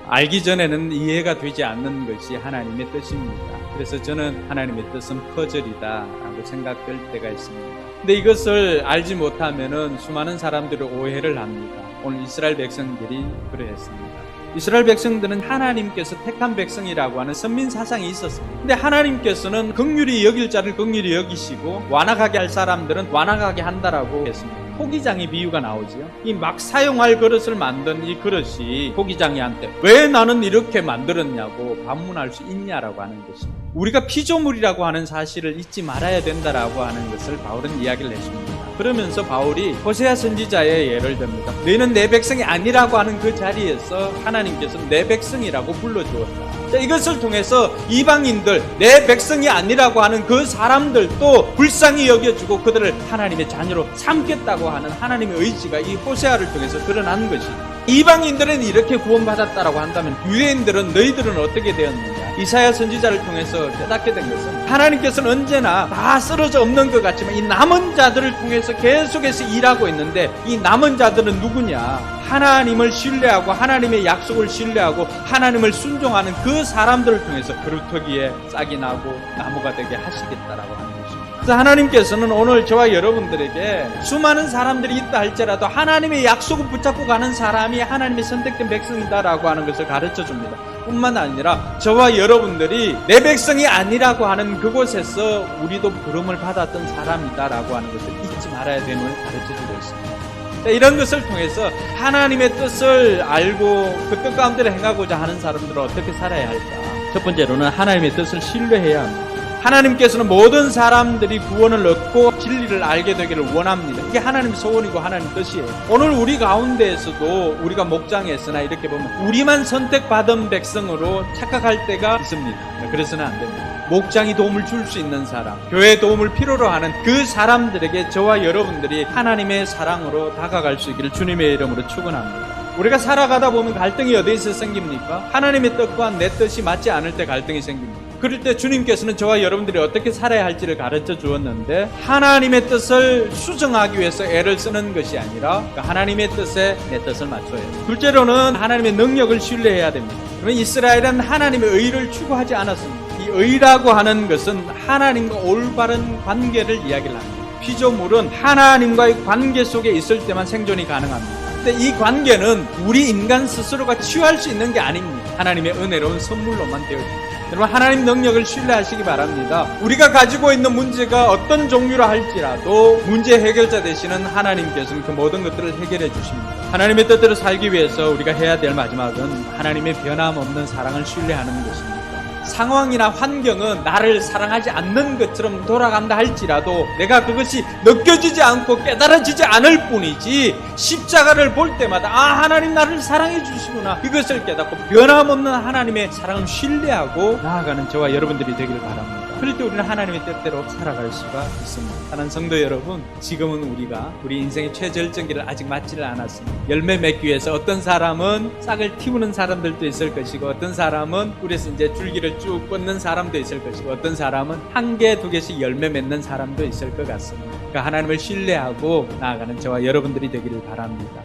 알기 전에는 이해가 되지 않는 것이 하나님의 뜻입니다. 그래서 저는 하나님의 뜻은 퍼즐이다라고 생각될 때가 있습니다. 근데 이것을 알지 못하면은 수많은 사람들이 오해를 합니다. 오늘 이스라엘 백성들이 그러했습니다. 이스라엘 백성들은 하나님께서 택한 백성이라고 하는 선민 사상이 있었습니다. 근데 하나님께서는 긍휼히 여길 자를 긍휼히 여기시고 완악하게 할 사람들은 완악하게 한다라고 했습니다. 포기장의 비유가 나오지요. 이 막 사용할 그릇을 만든 이 그릇이 포기장이한테 왜 나는 이렇게 만들었냐고 반문할 수 있냐라고 하는 것입니다. 우리가 피조물이라고 하는 사실을 잊지 말아야 된다라고 하는 것을 바울은 이야기를 했습니다. 그러면서 바울이 호세아 선지자의 예를 듭니다. 너희는 내 백성이 아니라고 하는 그 자리에서 하나님께서 내 백성이라고 불러주었다. 자, 이것을 통해서 이방인들, 내 백성이 아니라고 하는 그 사람들도 불쌍히 여겨주고 그들을 하나님의 자녀로 삼겠다고 하는 하나님의 의지가 이 호세아를 통해서 드러난 것입니다. 이방인들은 이렇게 구원받았다라고 한다면 유대인들은 너희들은 어떻게 되었느냐? 이사야 선지자를 통해서 깨닫게 된 것은 하나님께서는 언제나 다 쓰러져 없는 것 같지만 이 남은 자들을 통해서 계속해서 일하고 있는데 이 남은 자들은 누구냐? 하나님을 신뢰하고 하나님의 약속을 신뢰하고 하나님을 순종하는 그 사람들을 통해서 그루터기에 싹이 나고 나무가 되게 하시겠다라고 하는 것입니다. 그래서 하나님께서는 오늘 저와 여러분들에게 수많은 사람들이 있다 할지라도 하나님의 약속을 붙잡고 가는 사람이 하나님의 선택된 백성이다라고 하는 것을 가르쳐 줍니다. 뿐만 아니라 저와 여러분들이 내 백성이 아니라고 하는 그곳에서 우리도 부름을 받았던 사람이다라고 하는 것을 잊지 말아야 됨을 가르쳐 주고 있습니다. 이런 것을 통해서 하나님의 뜻을 알고 그 뜻 가운데를 행하고자 하는 사람들은 어떻게 살아야 할까? 첫 번째로는 하나님의 뜻을 신뢰해야 합니다. 하나님께서는 모든 사람들이 구원을 얻고 진리를 알게 되기를 원합니다. 이게 하나님의 소원이고 하나님의 뜻이에요. 오늘 우리 가운데에서도 우리가 목장에서나 이렇게 보면 우리만 선택받은 백성으로 착각할 때가 있습니다. 그래서는 안 됩니다. 목장이 도움을 줄 수 있는 사람, 교회의 도움을 필요로 하는 그 사람들에게 저와 여러분들이 하나님의 사랑으로 다가갈 수 있기를 주님의 이름으로 축원합니다. 우리가 살아가다 보면 갈등이 어디서 생깁니까? 하나님의 뜻과 내 뜻이 맞지 않을 때 갈등이 생깁니다. 그럴 때 주님께서는 저와 여러분들이 어떻게 살아야 할지를 가르쳐 주었는데 하나님의 뜻을 수정하기 위해서 애를 쓰는 것이 아니라 하나님의 뜻에 내 뜻을 맞춰야 해요. 둘째로는 하나님의 능력을 신뢰해야 됩니다. 그러면 이스라엘은 하나님의 의를 추구하지 않았습니다. 이 의라고 하는 것은 하나님과 올바른 관계를 이야기를 합니다. 피조물은 하나님과의 관계 속에 있을 때만 생존이 가능합니다. 근데 이 관계는 우리 인간 스스로가 취할 수 있는 게 아닙니다. 하나님의 은혜로운 선물로만 되어집니다. 여러분 하나님 능력을 신뢰하시기 바랍니다. 우리가 가지고 있는 문제가 어떤 종류라 할지라도 문제 해결자 되시는 하나님께서는 그 모든 것들을 해결해 주십니다. 하나님의 뜻대로 살기 위해서 우리가 해야 될 마지막은 하나님의 변함없는 사랑을 신뢰하는 것입니다. 상황이나 환경은 나를 사랑하지 않는 것처럼 돌아간다 할지라도 내가 그것이 느껴지지 않고 깨달아지지 않을 뿐이지 십자가를 볼 때마다 하나님 나를 사랑해 주시구나 이것을 깨닫고 변함없는 하나님의 사랑을 신뢰하고 나아가는 저와 여러분들이 되기를 바랍니다. 그럴 때 우리는 하나님의 뜻대로 살아갈 수가 있습니다. 사랑하는 성도 여러분, 지금은 우리가 우리 인생의 최절정기를 아직 맞지를 않았습니다. 열매 맺기 위해서 어떤 사람은 싹을 틔우는 사람들도 있을 것이고 어떤 사람은 그래서 이제 줄기를 쭉 뻗는 사람도 있을 것이고 어떤 사람은 한 개, 두 개씩 열매 맺는 사람도 있을 것 같습니다. 그러니까 하나님을 신뢰하고 나아가는 저와 여러분들이 되기를 바랍니다.